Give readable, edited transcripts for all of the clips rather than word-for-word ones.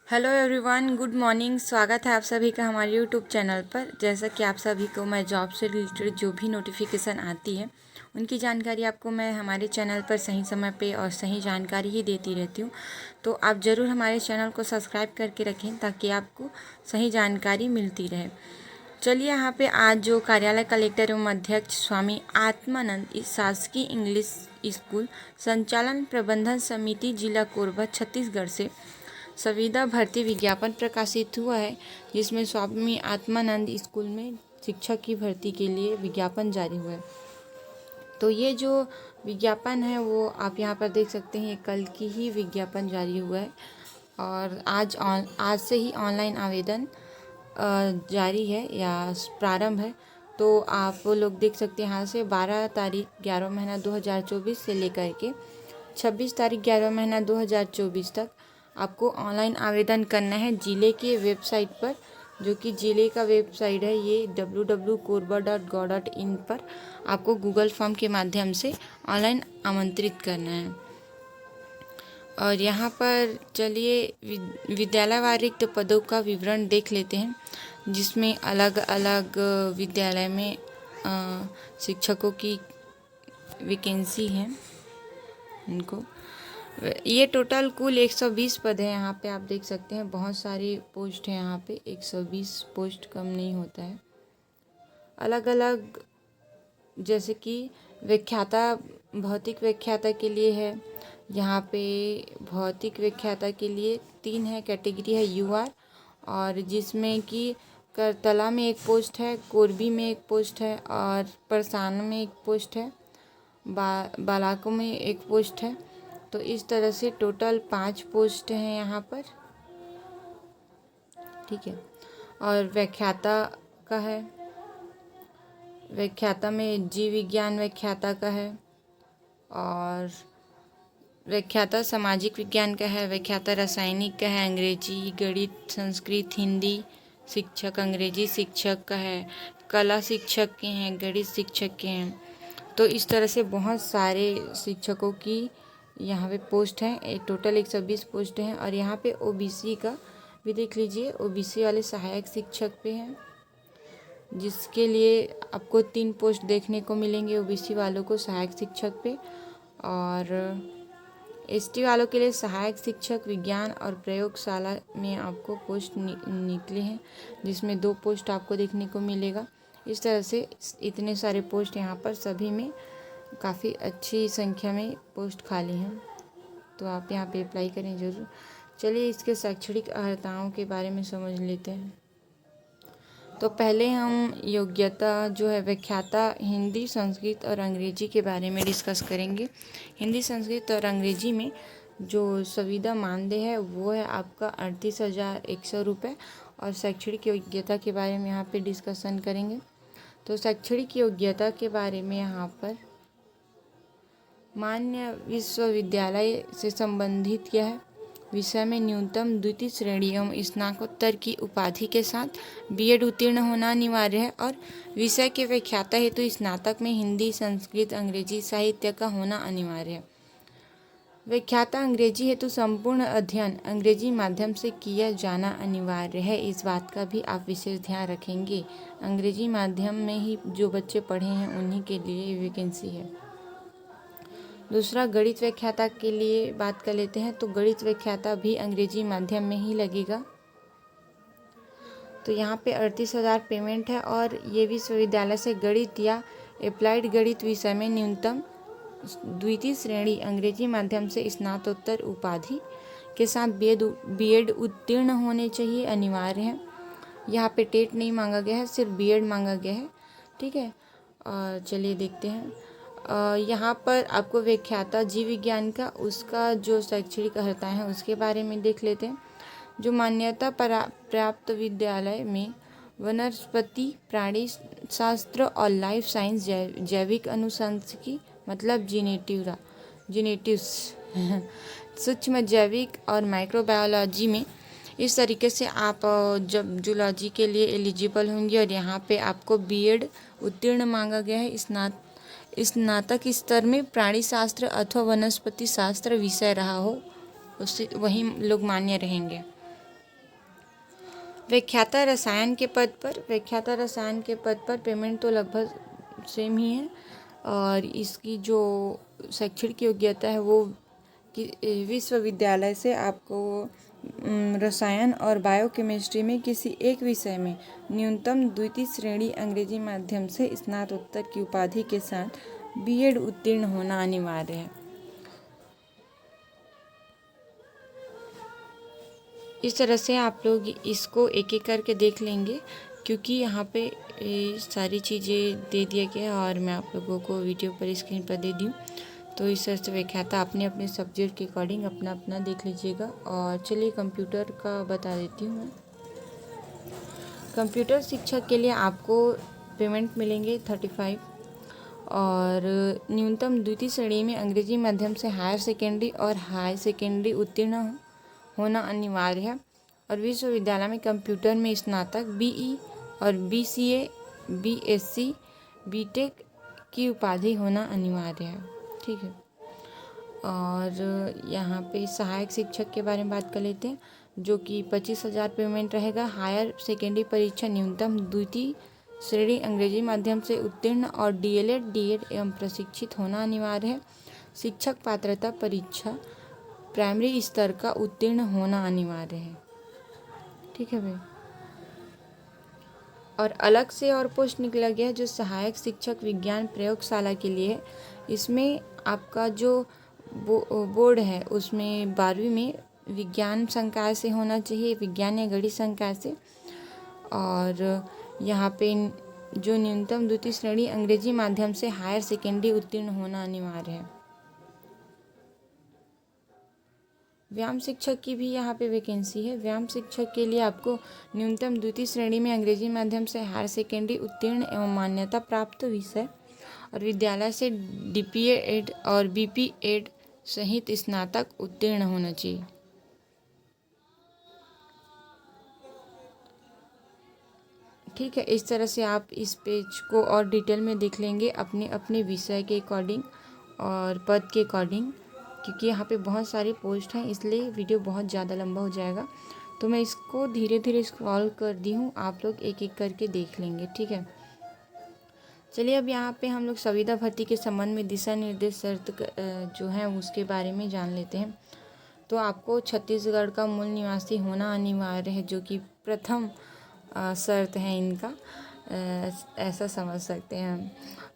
Hello everyone, good morning. स्वागत है आप सभी का हमारे यूट्यूब चैनल पर। जैसा कि आप सभी को मैं जॉब से रिलेटेड जो भी नोटिफिकेशन आती है उनकी जानकारी आपको मैं हमारे चैनल पर सही समय पे और सही जानकारी ही देती रहती हूँ। तो आप ज़रूर हमारे चैनल को सब्सक्राइब करके रखें ताकि आपको सही जानकारी मिलती रहे। चलिए, यहाँ पे आज जो कार्यालय कलेक्टर एवं अध्यक्ष स्वामी आत्मानंद शासकीय इंग्लिश स्कूल संचालन प्रबंधन समिति जिला कोरबा छत्तीसगढ़ से संविदा भर्ती विज्ञापन प्रकाशित हुआ है, जिसमें स्वामी आत्मानंद स्कूल में शिक्षक की भर्ती के लिए विज्ञापन जारी हुआ है। तो ये जो विज्ञापन है वो आप यहाँ पर देख सकते हैं, ये कल की ही विज्ञापन जारी हुआ है और आज से ही ऑनलाइन आवेदन जारी है या प्रारंभ है। तो आप लोग देख सकते हैं, यहाँ से 12 तारीख 11 महीना 2024 से लेकर के 26 तारीख 11 महीना 2024 तक आपको ऑनलाइन आवेदन करना है ज़िले के वेबसाइट पर, जो कि ज़िले का वेबसाइट है ये www.korba.gov.in पर आपको गूगल फॉर्म के माध्यम से ऑनलाइन आमंत्रित करना है। और यहाँ पर चलिए विद्यालय वारिक पदों का विवरण देख लेते हैं, जिसमें अलग अलग विद्यालय में शिक्षकों की वैकेंसी है। इनको ये टोटल कुल 120 पद है। यहाँ पे आप देख सकते हैं बहुत सारी पोस्ट है। यहाँ पे 120 पोस्ट कम नहीं होता है। अलग अलग जैसे कि व्याख्याता, भौतिक व्याख्याता के लिए है। यहाँ पे भौतिक व्याख्याता के लिए 3 है कैटेगरी है यूआर, और जिसमें कि करतला में एक पोस्ट है, कोरबी में एक पोस्ट है और परसान में एक पोस्ट है, बालाको में एक पोस्ट है। तो इस तरह से टोटल 5 पोस्ट हैं यहाँ पर, ठीक है। और व्याख्याता का है, व्याख्याता में जीव विज्ञान व्याख्याता का है, और व्याख्याता सामाजिक विज्ञान का है, व्याख्याता रासायनिक का है, अंग्रेजी, गणित, संस्कृत, हिंदी शिक्षक, अंग्रेजी शिक्षक का है, कला शिक्षक के हैं, गणित शिक्षक के हैं। तो इस तरह से बहुत सारे शिक्षकों की यहाँ पे पोस्ट है। टोटल 120 पोस्ट हैं। और यहाँ पे ओबीसी का भी देख लीजिए, ओबीसी वाले सहायक शिक्षक पे हैं, जिसके लिए आपको 3 पोस्ट देखने को मिलेंगे ओबीसी वालों को सहायक शिक्षक पे। और एसटी वालों के लिए सहायक शिक्षक विज्ञान और प्रयोगशाला में आपको पोस्ट निकले हैं, जिसमें 2 पोस्ट आपको देखने को मिलेगा। इस तरह से इतने सारे पोस्ट यहाँ पर सभी में काफ़ी अच्छी संख्या में पोस्ट खाली हैं, तो आप यहाँ पे अप्लाई करें ज़रूर। चलिए इसके शैक्षणिक अर्हताओं के बारे में समझ लेते हैं। तो पहले हम योग्यता जो है व्याख्याता हिंदी, संस्कृत और अंग्रेजी के बारे में डिस्कस करेंगे। हिंदी, संस्कृत और अंग्रेजी में जो संविदा मानदेय है वो है आपका 38,100 रुपये। और शैक्षणिक योग्यता के बारे में यहाँ पे डिस्कशन करेंगे। तो शैक्षणिक योग्यता के बारे में यहाँ पर मान्य विश्वविद्यालय से संबंधित यह है, विषय में न्यूनतम द्वितीय श्रेणी एवं स्नातकोत्तर की उपाधि के साथ बीएड उत्तीर्ण होना अनिवार्य है। और विषय के व्याख्याता हेतु स्नातक में हिंदी, संस्कृत, अंग्रेजी साहित्य का होना अनिवार्य है। व्याख्याता अंग्रेजी हेतु संपूर्ण अध्ययन अंग्रेजी माध्यम से किया जाना अनिवार्य है। इस बात का भी आप विशेष ध्यान रखेंगे। अंग्रेजी माध्यम में ही जो बच्चे पढ़े हैं उन्हीं के लिए वैकेंसी है। दूसरा, गणित व्याख्याता के लिए बात कर लेते हैं। तो गणित व्याख्याता भी अंग्रेजी माध्यम में ही लगेगा। तो यहाँ पे 38,000 पेमेंट है। और ये विश्वविद्यालय से गणित या अप्लाइड गणित विषय में न्यूनतम द्वितीय श्रेणी अंग्रेजी माध्यम से स्नातकोत्तर उपाधि के साथ बीएड उत्तीर्ण होने चाहिए, अनिवार्य है। यहाँ पे टेट नहीं मांगा गया है, सिर्फ बीएड मांगा गया है, ठीक है। और चलिए देखते हैं, यहाँ पर आपको व्याख्याता जीव विज्ञान का उसका जो शैक्षणिक अर्हता है उसके बारे में देख लेते हैं। जो मान्यता प्राप्त विद्यालय में वनस्पति प्राणी शास्त्र और लाइफ साइंस, जैविक अनुसंधान मतलब जेनेटिक्स सूक्ष्म जैविक और माइक्रोबायोलॉजी में इस तरीके से आप जब जूलॉजी के लिए एलिजिबल होंगे। और यहाँ पे आपको बीएड उत्तीर्ण मांगा गया है। स्नातक स्तर में प्राणी शास्त्र अथवा वनस्पति शास्त्र विषय रहा हो, उससे वही लोग मान्य रहेंगे। व्याख्याता रसायन के पद पर पेमेंट तो लगभग सेम ही है, और इसकी जो शैक्षणिक योग्यता है वो कि विश्वविद्यालय से आपको रसायन और बायोकेमिस्ट्री में किसी एक विषय में न्यूनतम द्वितीय श्रेणी अंग्रेजी माध्यम से स्नातकोत्तर की उपाधि के साथ बीएड उत्तीर्ण होना अनिवार्य है। इस तरह से आप लोग इसको एक एक करके देख लेंगे, क्योंकि यहाँ पे सारी चीज़ें दे दिया गया है और मैं आप लोगों को वीडियो पर स्क्रीन पर दे दी हूँ। तो इस तरह से व्याख्याता अपने अपने सब्जेक्ट के अकॉर्डिंग अपना अपना देख लीजिएगा। और चलिए कंप्यूटर का बता देती हूँ मैं। कंप्यूटर शिक्षक के लिए आपको पेमेंट मिलेंगे 35, और न्यूनतम द्वितीय श्रेणी में अंग्रेजी माध्यम से हायर सेकेंडरी और हाई सेकेंडरी उत्तीर्ण होना अनिवार्य है, और विश्वविद्यालय में कंप्यूटर में स्नातक बीई और बीसीए, बीएससी, बीटेक की उपाधि होना अनिवार्य है। ठीक है। और यहाँ पे सहायक शिक्षक के बारे में बात कर लेते हैं, जो कि 25,000 पेमेंट रहेगा। हायर सेकेंडरी परीक्षा न्यूनतम द्वितीय श्रेणी अंग्रेजी माध्यम से उत्तीर्ण और डीएलएड, डीएड एवं प्रशिक्षित होना अनिवार्य है। शिक्षक पात्रता परीक्षा प्राइमरी स्तर का उत्तीर्ण होना अनिवार्य है। ठीक है भाई। और अलग से और पोस्ट निकला गया है जो सहायक शिक्षक विज्ञान प्रयोगशाला के लिए है। इसमें आपका जो बोर्ड है उसमें 12वीं में विज्ञान संकाय से होना चाहिए, विज्ञान या गणित संकाय से। और यहाँ पे जो न्यूनतम द्वितीय श्रेणी अंग्रेजी माध्यम से हायर सेकेंडरी उत्तीर्ण होना अनिवार्य है। व्यायाम शिक्षक की भी यहाँ पे वैकेंसी है। व्यायाम शिक्षक के लिए आपको न्यूनतम द्वितीय श्रेणी में अंग्रेजी माध्यम से हायर सेकेंडरी उत्तीर्ण एवं मान्यता प्राप्त विषय और विद्यालय से डीपीएड और बीपीएड सहित स्नातक उत्तीर्ण होना चाहिए। ठीक है। इस तरह से आप इस पेज को और डिटेल में देख लेंगे अपने अपने विषय के अकॉर्डिंग और पद के अकॉर्डिंग, क्योंकि यहाँ पे बहुत सारी पोस्ट हैं इसलिए वीडियो बहुत ज़्यादा लंबा हो जाएगा। तो मैं इसको धीरे धीरे स्क्रॉल कर दी हूँ, आप लोग एक एक करके देख लेंगे। ठीक है। चलिए अब यहाँ पे हम लोग संविदा भर्ती के संबंध में दिशा निर्देश शर्त जो है उसके बारे में जान लेते हैं। तो आपको छत्तीसगढ़ का मूल निवासी होना अनिवार्य है, जो कि प्रथम शर्त है इनका, ऐसा समझ सकते हैं हम।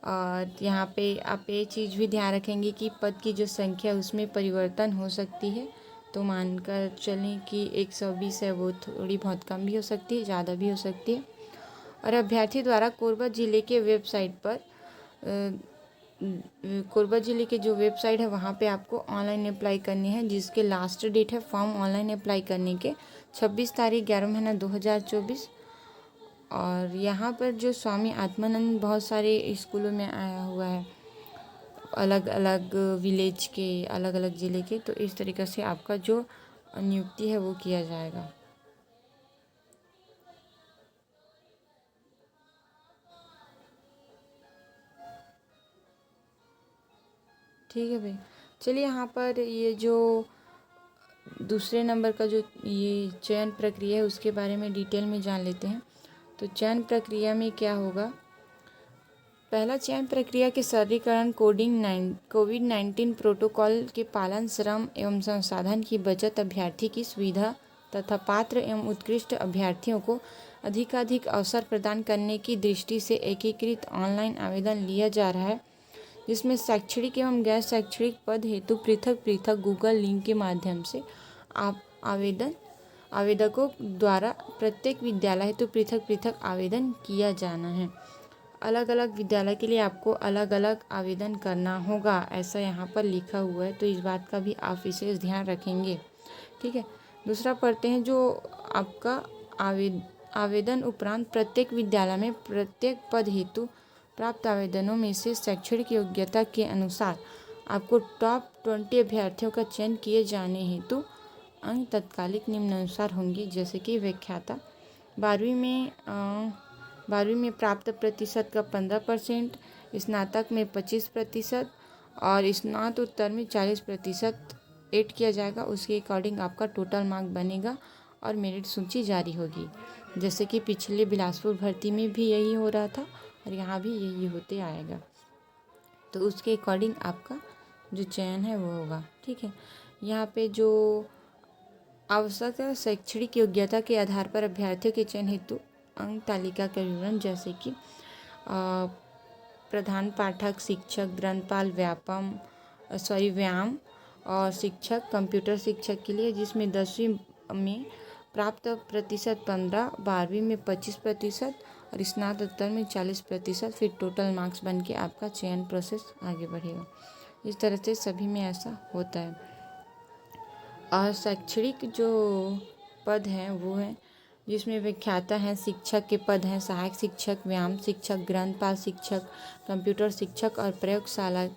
और यहाँ पे आप ये चीज़ भी ध्यान रखेंगे कि पद की जो संख्या उसमें परिवर्तन हो सकती है। तो मानकर चलें कि 120 है, वो थोड़ी बहुत कम भी हो सकती है, ज़्यादा भी हो सकती है। और अभ्यर्थी द्वारा कोरबा ज़िले के वेबसाइट पर कोरबा ज़िले के जो वेबसाइट है वहाँ पे आपको ऑनलाइन अप्लाई करनी है, जिसके लास्ट डेट है फॉर्म ऑनलाइन अप्लाई करने के 26 तारीख 11 महीना 2024। और यहाँ पर जो स्वामी आत्मानंद बहुत सारे स्कूलों में आया हुआ है, अलग अलग विलेज के, अलग अलग ज़िले के। तो इस तरीक़े से आपका जो नियुक्ति है वो किया जाएगा। ठीक है भाई। चलिए यहाँ पर ये जो दूसरे नंबर का जो ये चयन प्रक्रिया है उसके बारे में डिटेल में जान लेते हैं। तो चयन प्रक्रिया में क्या होगा। पहला चयन प्रक्रिया के सरलीकरण, कोविड-19 प्रोटोकॉल के पालन, श्रम एवं संसाधन की बचत, अभ्यर्थी की सुविधा तथा पात्र एवं उत्कृष्ट अभ्यर्थियों को अधिकाधिक अवसर प्रदान करने की दृष्टि से एकीकृत ऑनलाइन आवेदन लिया जा रहा है, जिसमें शैक्षणिक एवं गैर शैक्षणिक पद हेतु पृथक पृथक गूगल लिंक के माध्यम से आप आवेदकों द्वारा प्रत्येक विद्यालय हेतु पृथक पृथक आवेदन किया जाना है। अलग अलग विद्यालय के लिए आपको अलग अलग आवेदन करना होगा, ऐसा यहाँ पर लिखा हुआ है। तो इस बात का भी आप विशेष ध्यान रखेंगे। ठीक है। दूसरा पढ़ते हैं, जो आपका आवेदन उपरांत प्रत्येक विद्यालय में प्रत्येक पद हेतु प्राप्त आवेदनों में से शैक्षणिक योग्यता के अनुसार आपको टॉप 20 अभ्यर्थियों का चयन किए जाने हेतु अंक तत्कालिक निम्नानुसार होंगे, जैसे कि व्याख्याता 12वीं में प्राप्त प्रतिशत का 15%, स्नातक में 25% और स्नातकोत्तर में 40% ऐड किया जाएगा। उसके अकॉर्डिंग आपका टोटल मार्क बनेगा और मेरिट सूची जारी होगी। जैसे कि पिछले बिलासपुर भर्ती में भी यही हो रहा था और यहाँ भी यही होते आएगा। तो उसके अकॉर्डिंग आपका जो चयन है वो होगा। ठीक है, यहाँ पे जो आवश्यक शैक्षणिक योग्यता के आधार पर अभ्यर्थियों के चयन हेतु अंक तालिका का विवरण, जैसे कि प्रधान पाठक, शिक्षक, ग्रंथपाल, व्यायाम और शिक्षक, कंप्यूटर शिक्षक के लिए, जिसमें 10वीं में प्राप्त प्रतिशत 15, 12वीं में 25% और स्नातकोत्तर में 40%, फिर टोटल मार्क्स बन के आपका चयन प्रोसेस आगे बढ़ेगा। इस तरह से सभी में ऐसा होता है। और शैक्षणिक जो पद हैं वो हैं, जिसमें व्याख्याता हैं, शिक्षक के पद हैं, सहायक शिक्षक, व्यायाम शिक्षक, ग्रंथपाल शिक्षक, कंप्यूटर शिक्षक और प्रयोगशाला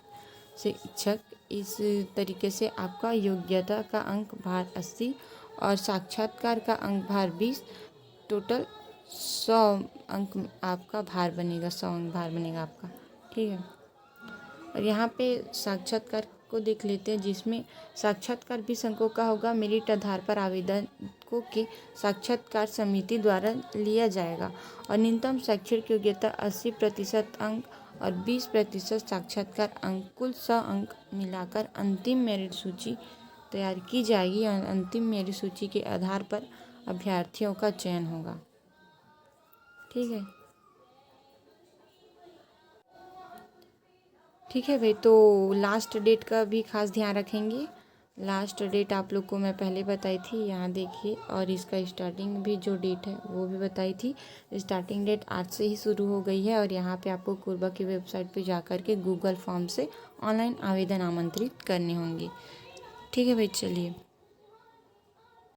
शिक्षक। इस तरीके से आपका योग्यता का अंक भार 80 और साक्षात्कार का अंक भार 20, टोटल 100 अंक आपका भार बनेगा, 100 अंक भार बनेगा आपका। ठीक है, और यहाँ पे साक्षात्कार को देख लेते हैं, जिसमें साक्षात्कार 20 अंकों का होगा। मेरिट आधार पर आवेदकों के साक्षात्कार समिति द्वारा लिया जाएगा और न्यूनतम शैक्षणिक योग्यता 80% अंक और 20% साक्षात्कार अंक, कुल 100 अंक मिलाकर अंतिम मेरिट सूची तैयार की जाएगी और अंतिम मेरिट सूची के आधार पर अभ्यर्थियों का चयन होगा। ठीक है, ठीक है भाई। तो लास्ट डेट का भी खास ध्यान रखेंगे। लास्ट डेट आप लोग को मैं पहले बताई थी, यहाँ देखिए, और इसका स्टार्टिंग भी जो डेट है वो भी बताई थी। स्टार्टिंग डेट आज से ही शुरू हो गई है और यहाँ पे आपको कोरबा की वेबसाइट पे जाकर के गूगल फॉर्म से ऑनलाइन आवेदन आमंत्रित करने होंगे। ठीक है भाई, चलिए।